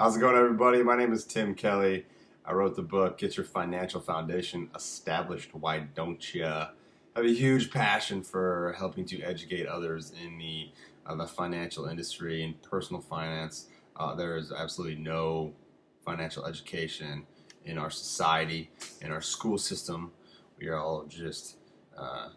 How's it going, everybody? My name is Tim Kelly. I wrote the book, Get Your Financial Foundation Established. Why don't you? I have a huge passion for helping to educate others in the financial industry and personal finance. There is absolutely no financial education in our society, in our school system. We are all just uh,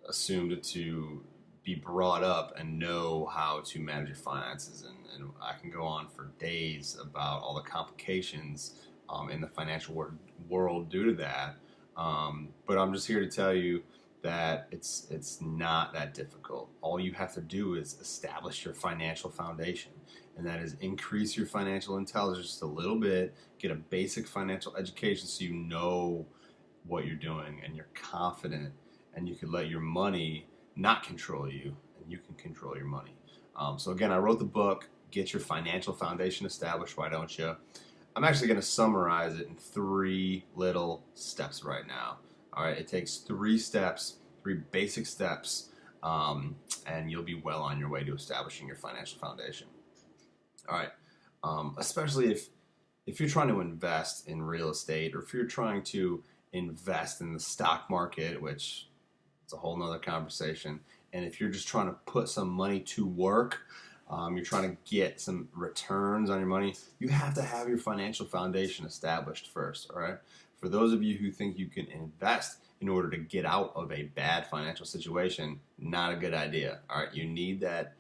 assumed to be brought up and know how to manage your finances. And I can go on for days about all the complications in the financial world due to that. But I'm just here to tell you that it's not that difficult. All you have to do is establish your financial foundation, and that is increase your financial intelligence just a little bit, get a basic financial education so you know what you're doing and you're confident, and you can let your money not control you, and you can control your money. So again, I wrote the book, Get Your Financial Foundation Established. Why don't you? I'm actually going to summarize it in 3 little steps right now. All right, it takes 3 steps, 3 basic steps, and you'll be well on your way to establishing your financial foundation. All right, especially if you're trying to invest in real estate, or if you're trying to invest in the stock market, which it's a whole nother conversation. And if you're just trying to put some money to work, you're trying to get some returns on your money, you have to have your financial foundation established first, all right? For those of you who think you can invest in order to get out of a bad financial situation, not a good idea, all right? You need that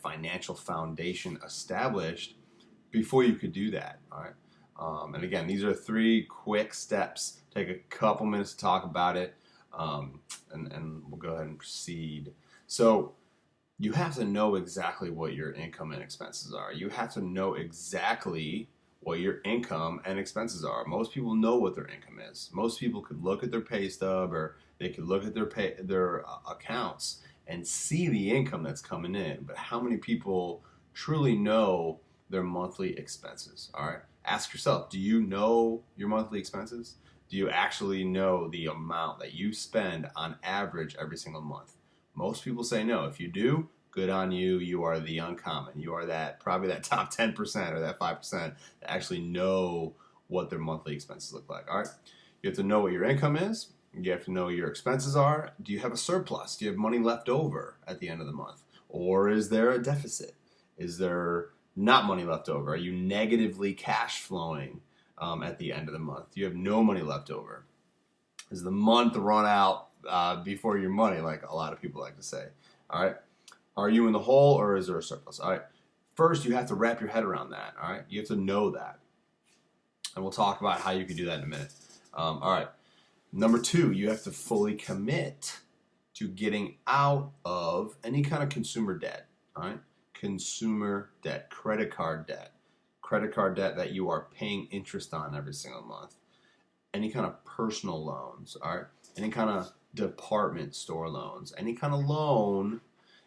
financial foundation established before you could do that, all right? And again, these are 3 quick steps. Take a couple minutes to talk about it. And we'll go ahead and proceed. So you have to know exactly what your income and expenses are. You have to know exactly what your income and expenses are. Most people know what their income is. Most people could look at their pay stub, or they could look at their accounts and see the income that's coming in. But how many people truly know their monthly expenses? All right. Ask yourself, do you know your monthly expenses? Do you actually know the amount that you spend on average every single month? Most people say no. If you do, good on you. You are the uncommon. You are probably that top 10% or that 5% that actually know what their monthly expenses look like. All right. You have to know what your income is. You have to know what your expenses are. Do you have a surplus? Do you have money left over at the end of the month? Or is there a deficit? Is there not money left over? Are you negatively cash flowing at the end of the month? You have no money left over. Is the month run out before your money, like a lot of people like to say? All right. Are you in the hole, or is there a surplus? All right. First, you have to wrap your head around that. All right. You have to know that. And we'll talk about how you can do that in a minute. All right. Number 2, you have to fully commit to getting out of any kind of consumer debt. All right. Consumer debt, credit card debt that you are paying interest on every single month, any kind of personal loans, all right, any kind of department store loans, any kind of loan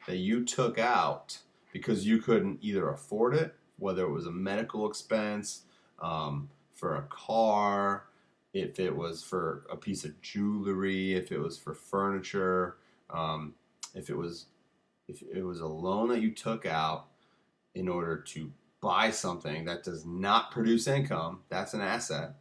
that you took out because you couldn't either afford it, whether it was a medical expense, for a car, if it was for a piece of jewelry, if it was for furniture, if it was a loan that you took out in order to buy something that does not produce income, that's an asset,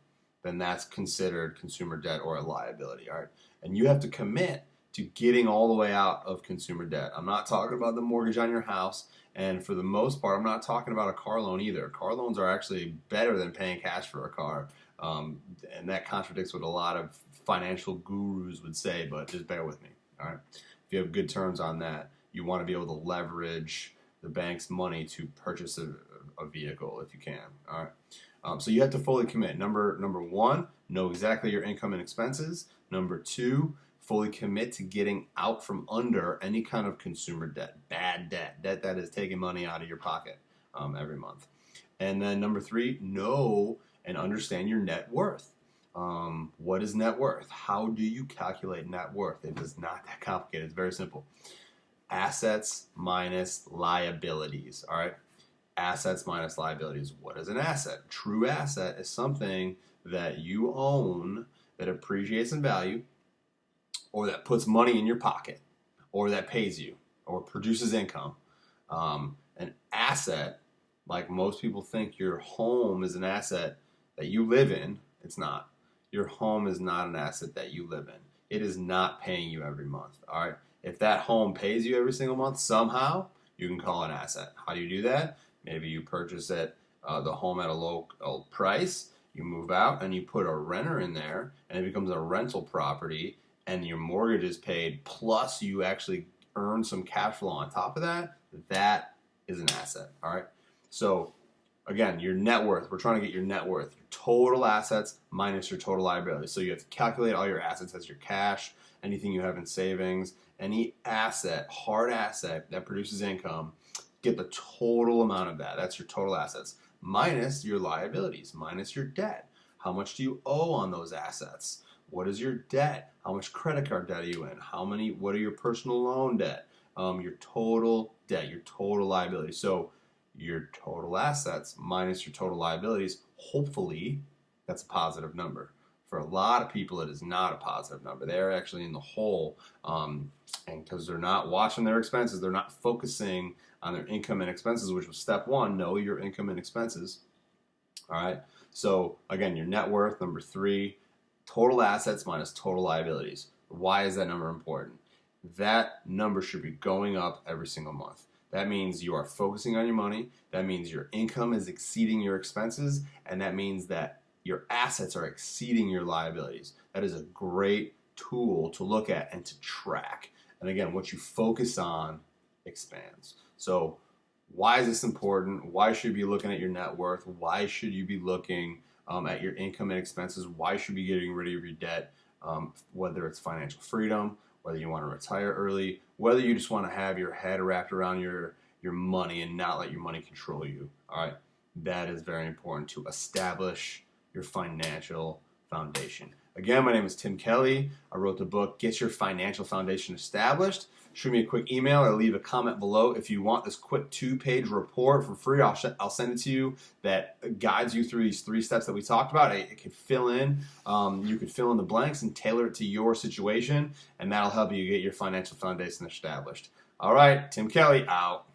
then that's considered consumer debt or a liability, all right? And you have to commit to getting all the way out of consumer debt. I'm not talking about the mortgage on your house, and for the most part, I'm not talking about a car loan either. Car loans are actually better than paying cash for a car, and that contradicts what a lot of financial gurus would say, but just bear with me, all right? If you have good terms on that, you want to be able to leverage the bank's money to purchase a vehicle if you can. All right. So you have to fully commit. Number 1, know exactly your income and expenses. Number 2, fully commit to getting out from under any kind of consumer debt, bad debt that is taking money out of your pocket every month. And then number 3, know and understand your net worth. What is net worth? How do you calculate net worth? It is not that complicated. It's very simple. Assets minus liabilities, all right? Assets minus liabilities. What is an asset? True asset is something that you own that appreciates in value, or that puts money in your pocket, or that pays you, or produces income. An asset Like most people think your home is an asset that you live in. It's not. Your home is not an asset that you live in. It is not paying you every month. All right. If that home pays you every single month somehow, you can call it an asset. How do you do that? Maybe you purchase the home at a low price. You move out and you put a renter in there, and it becomes a rental property, and your mortgage is paid. Plus, you actually earn some cash flow on top of that. That is an asset. All right. So again, your net worth, we're trying to get your net worth, your total assets minus your total liabilities. So you have to calculate all your assets as your cash, anything you have in savings, any asset, hard asset that produces income, get the total amount of that. That's your total assets minus your liabilities, minus your debt. How much do you owe on those assets? What is your debt? How much credit card debt are you in? What are your personal loan debt? Your total debt, your total liability. So your total assets minus your total liabilities, hopefully that's a positive number. For a lot of people, it is not a positive number. They're actually in the hole, and because they're not watching their expenses, they're not focusing on their income and expenses, which was step one, know your income and expenses. All right, so again, your net worth, number 3, total assets minus total liabilities. Why is that number important? That number should be going up every single month. That means you are focusing on your money. That means your income is exceeding your expenses. And that means that your assets are exceeding your liabilities. That is a great tool to look at and to track. And again, what you focus on expands. So why is this important? Why should you be looking at your net worth? Why should you be looking at your income and expenses? Why should you be getting rid of your debt? Whether it's financial freedom, whether you want to retire early, whether you just want to have your head wrapped around your money and not let your money control you. All right, that is very important to establish your financial foundation. Again, my name is Tim Kelly. I wrote the book, Get Your Financial Foundation Established. Shoot me a quick email or leave a comment below if you want this quick 2-page report for free. I'll send it to you that guides you through these 3 steps that we talked about. It could fill in, you could fill in the blanks and tailor it to your situation, and that'll help you get your financial foundation established. All right, Tim Kelly out.